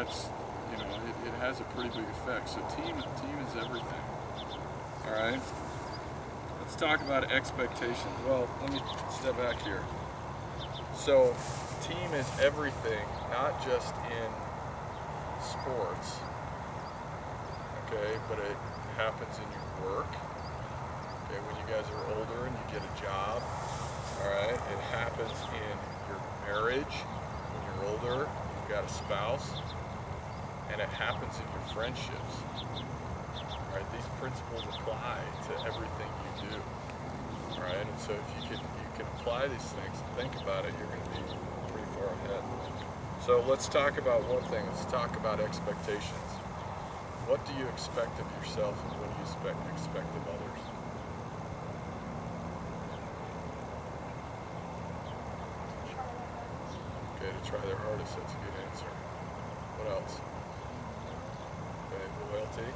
that's, it has a pretty big effect. So team is everything. All right. Let's talk about expectations. Well, let me step back here. So team is everything, not just in sports, okay, but it happens in your work, okay, when you guys are older and you get a job, all right, it happens in your marriage, when you're older, you've got a spouse, and it happens in your friendships, all right, these principles apply to everything you do, all right, and so if you can apply these things and think about it, you're going to be pretty far ahead. So let's talk about one thing. Let's talk about expectations. What do you expect of yourself, and what do you expect of others? Okay, to try their hardest. That's a good answer. What else? Okay, loyalty.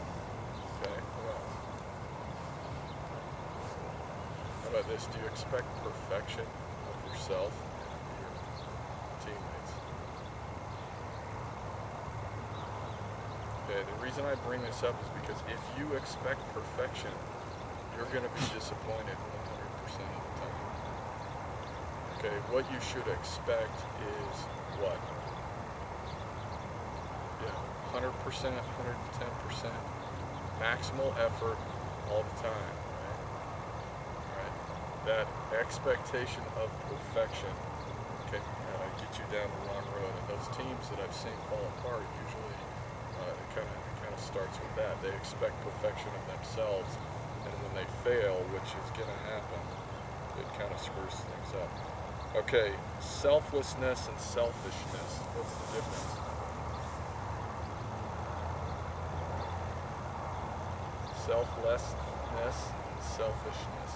Okay, what else? How about this? Do you expect perfection of yourself and your teammates? Okay, the reason I bring this up is because if you expect perfection, you're going to be disappointed 100% of the time. Okay, what you should expect is what? Yeah, 100%, 110%, maximal effort all the time, right? All right? That expectation of perfection can get you down the wrong road. And those teams that I've seen fall apart usually it kind of starts with that. They expect perfection of themselves, and when they fail, which is going to happen, it kind of screws things up. Okay, selflessness and selfishness. What's the difference? Selflessness and selfishness.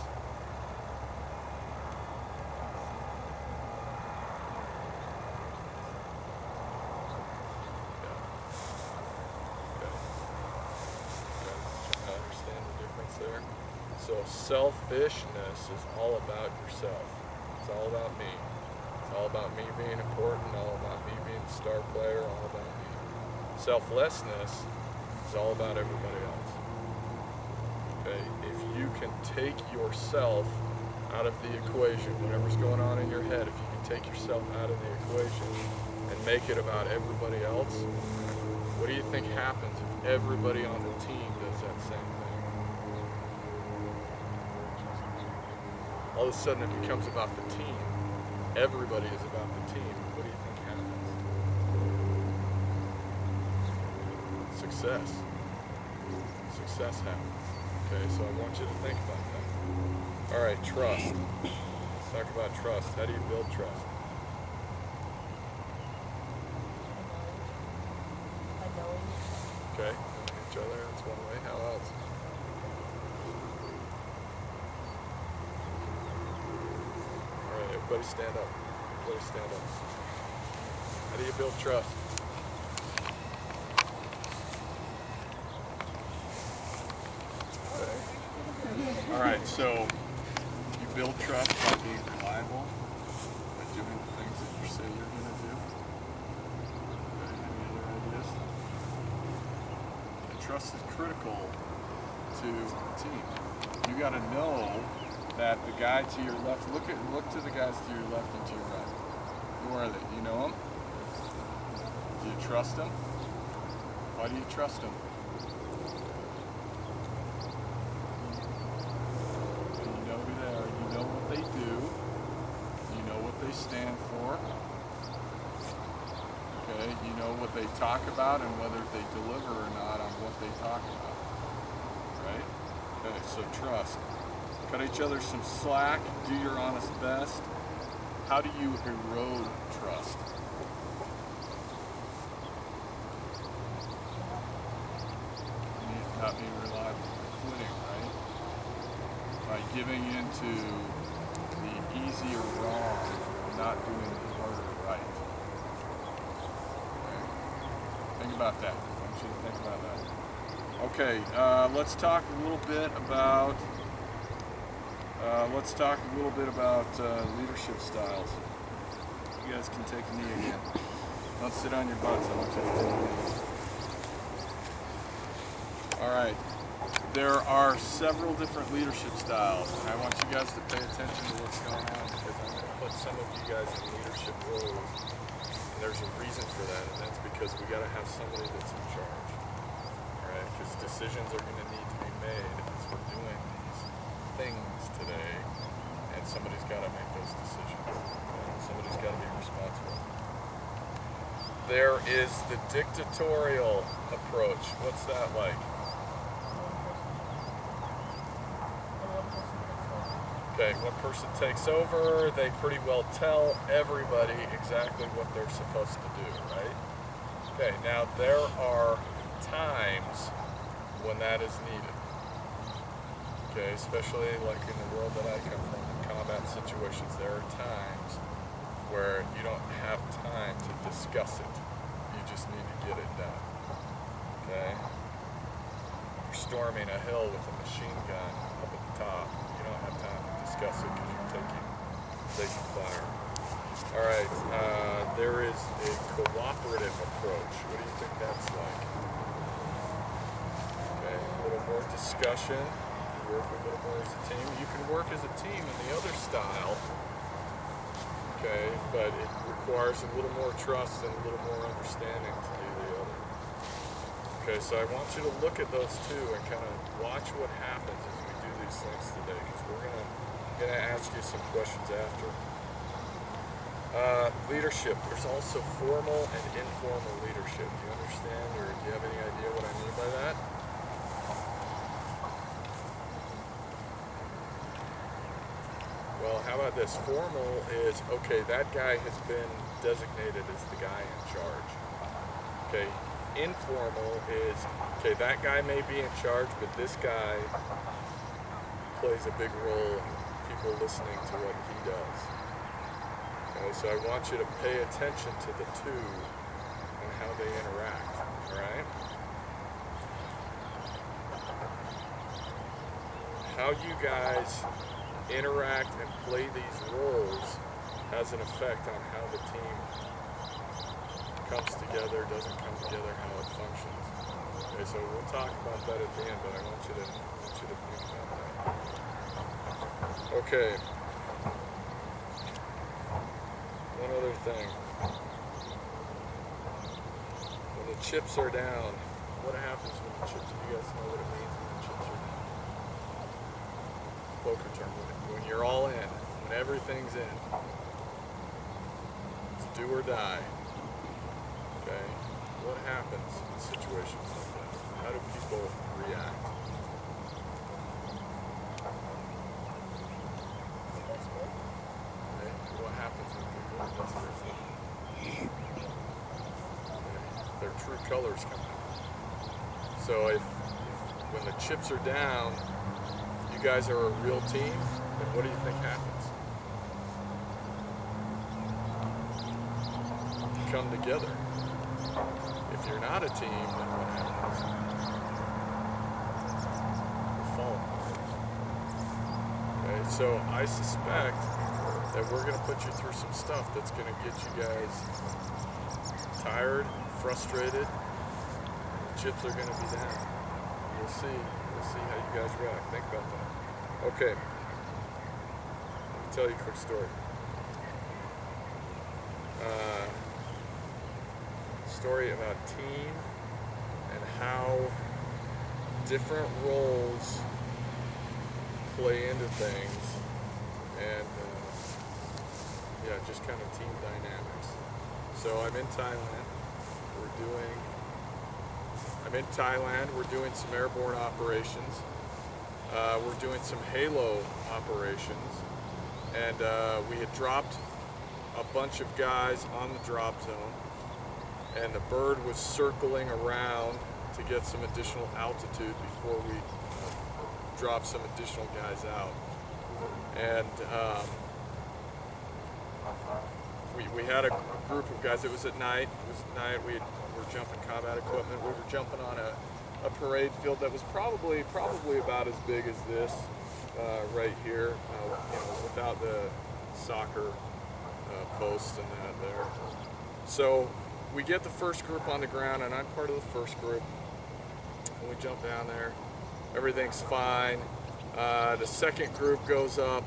There. So selfishness is all about yourself. It's all about me. It's all about me being important, all about me being the star player, all about me. Selflessness is all about everybody else. Okay? If you can take yourself out of the equation, whatever's going on in your head, if you can take yourself out of the equation and make it about everybody else, what do you think happens if everybody on the team does that same thing? All of a sudden it becomes about the team. Everybody is about the team. What do you think happens? Success. Success happens. Okay, so I want you to think about that. All right, trust. Let's talk about trust. How do you build trust? Okay, knowing each other, that's one way. How else? Everybody stand up. Everybody stand up. How do you build trust? Okay. All right, so you build trust by being reliable, by doing the things that you say you're going to do. Okay, any other ideas? And trust is critical to the team. You got to know that the guy to your left, look to the guys to your left and to your right. Who are they? Do you know them? Do you trust them? Why do you trust them? You know who they are. You know what they do. You know what they stand for. Okay, you know what they talk about and whether they deliver or not on what they talk about. Right? Okay, so trust. Cut each other some slack, do your honest best. How do you erode trust? Not being reliable, quitting, right? By giving into the easy or wrong, not doing the harder right. Okay. Think about that. I want you to think about that. Okay, let's talk a little bit about leadership styles. You guys can take a knee again. Don't sit on your butts. I want you to take a knee. All right. There are several different leadership styles, and I want you guys to pay attention to what's going on because I'm going to put some of you guys in leadership roles, and there's a reason for that, and that's because we got to have somebody that's in charge. All right, because decisions are going to need to be made as we're doing these things today, and somebody's got to make those decisions. And somebody's got to be responsible. There is the dictatorial approach. What's that like? Okay, one person takes over, they pretty well tell everybody exactly what they're supposed to do, right? Okay, now there are times when that is needed. Okay, especially like in the world that I come from, in combat situations, there are times where you don't have time to discuss it. You just need to get it done. Okay? You're storming a hill with a machine gun up at the top. You don't have time to discuss it because you're taking fire. All right, there is a cooperative approach. What do you think that's like? Okay, a little more discussion. You work a little more as a team. You can work as a team in the other style. Okay, but it requires a little more trust and a little more understanding to do the other. Okay, so I want you to look at those two and kind of watch what happens as we do these things today, because we're gonna ask you some questions after. Leadership. There's also formal and informal leadership. Do you understand, or do you have any idea what I mean by that? Well, how about this? Formal is, okay, that guy has been designated as the guy in charge. Okay, informal is, okay, that guy may be in charge, but this guy plays a big role in people listening to what he does. Okay, so I want you to pay attention to the two and how they interact, all right? How you guys interact and play these roles has an effect on how the team comes together, doesn't come together, how it functions. Okay, so we'll talk about that at the end, but I want you to think about that. Okay. One other thing. When the chips are down, what happens when the chips? Do you guys know what it means when the chips are down? Poker term. When you're all in, when everything's in, it's do or die. Okay? What happens in situations like that? How do people react? Okay? What happens when people are desperate? Okay? Their true colors come out. So if when the chips are down, you guys are a real team, then what do you think happens? You come together. If you're not a team, then what happens? You fall apart. Okay, so I suspect that we're going to put you through some stuff that's going to get you guys tired, frustrated. The chips are going to be down. We'll see how you guys react. Think about that. Okay. Let me tell you a quick story. Story about team and how different roles play into things, and just kind of team dynamics. So I'm in Thailand. We're doing some airborne operations. We're doing some Halo operations, and we had dropped a bunch of guys on the drop zone, and the bird was circling around to get some additional altitude before we dropped some additional guys out. And we had a group of guys. It was at night. We were jumping combat equipment. We were jumping on a parade field that was probably about as big as this right here, without the soccer posts and that there. So we get the first group on the ground, and I'm part of the first group, when we jump down there. Everything's fine. The second group goes up.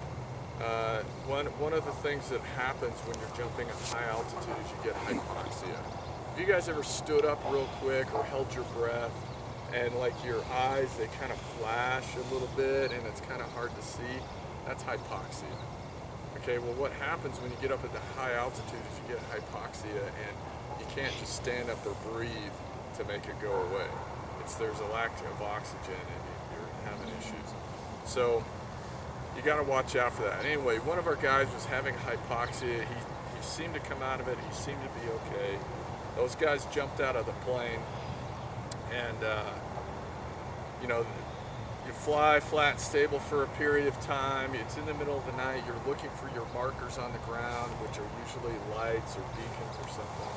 One of the things that happens when you're jumping at high altitude is you get hypoxia. Have you guys ever stood up real quick or held your breath and like your eyes, they kind of flash a little bit and it's kind of hard to see? That's hypoxia. Okay, well what happens when you get up at the high altitude is you get hypoxia and you can't just stand up or breathe to make it go away. There's a lack of oxygen and you're having issues. So you got to watch out for that. Anyway, one of our guys was having hypoxia. He seemed to come out of it. He seemed to be okay. Those guys jumped out of the plane and you fly flat and stable for a period of time. It's in the middle of the night. You're looking for your markers on the ground, which are usually lights or beacons or something.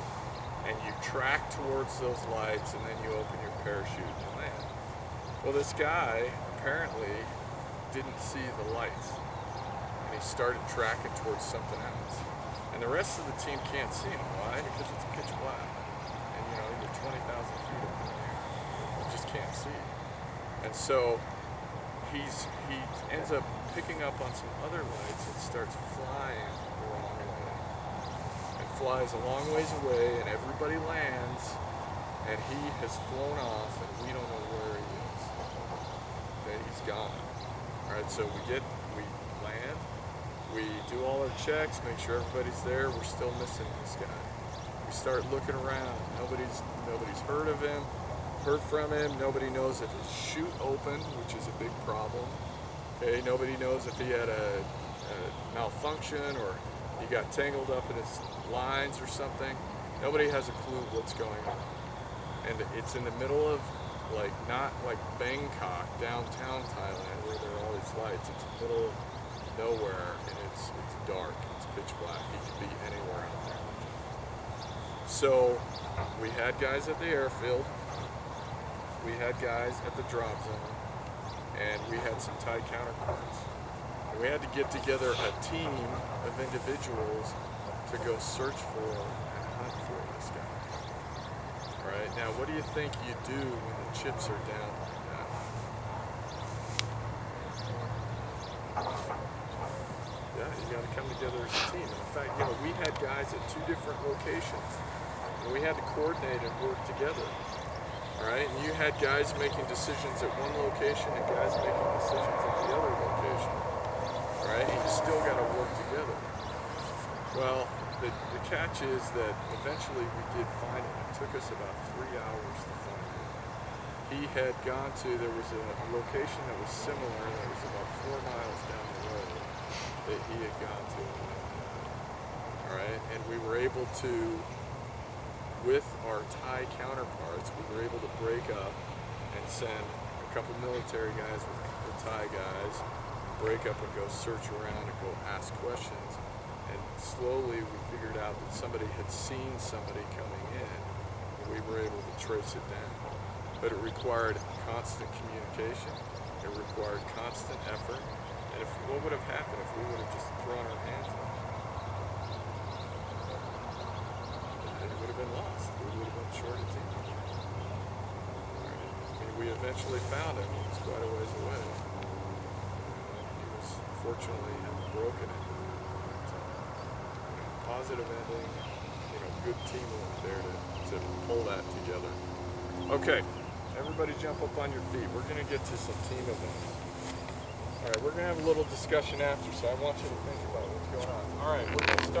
And you track towards those lights and then you open your parachute and land. Well, this guy apparently didn't see the lights and he started tracking towards something else. And the rest of the team can't see him. Why? Because it's pitch black. And you're 20,000 feet up in the air. You just can't see. And so he ends up picking up on some other lights and starts flying the wrong way. And flies a long ways away and everybody lands and he has flown off and we don't know where he is. Okay, he's gone. Alright, so we land, we do all our checks, make sure everybody's there, we're still missing this guy. We start looking around, nobody's heard of him, heard from him, nobody knows if his chute opened, which is a big problem. Okay, nobody knows if he had a malfunction or he got tangled up in his lines or something. Nobody has a clue what's going on. And it's in the middle of not like Bangkok, downtown Thailand, where there are all these lights. It's in the middle of nowhere, and it's dark. It's pitch black. He could be anywhere out there. So we had guys at the airfield. We had guys at the drop zone, and we had some Thai counterparts. And we had to get together a team of individuals to go search for and hunt for this guy. All right. Now, what do you think you do when the chips are down like that? Yeah, you got to come together as a team. And in fact, we had guys at 2 different locations, and we had to coordinate and work together. All right, and you had guys making decisions at one location and guys making decisions at the other location. All right, and you still got to work together. Well, the catch is that eventually we did find him. It took us about 3 hours to find him. He had gone to, there was a location that was similar, that was about 4 miles down the road that he had gone to. All right, and we were able to, with our Thai counterparts, we were able to break up and send a couple military guys with the Thai guys, break up and go search around and go ask questions. And slowly we figured out that somebody had seen somebody coming in, and we were able to trace it down. But it required constant communication, it required constant effort, and what would have happened if we would have just thrown our hands up? It would have been lost. We would have been short a team. We eventually found him. He was quite a ways away. He was fortunately broken it. Positive ending, good teamwork there to pull that together. Okay, everybody jump up on your feet. We're going to get to some team events. All right, we're going to have a little discussion after, so I want you to think about what's going on. All right, we're going to start.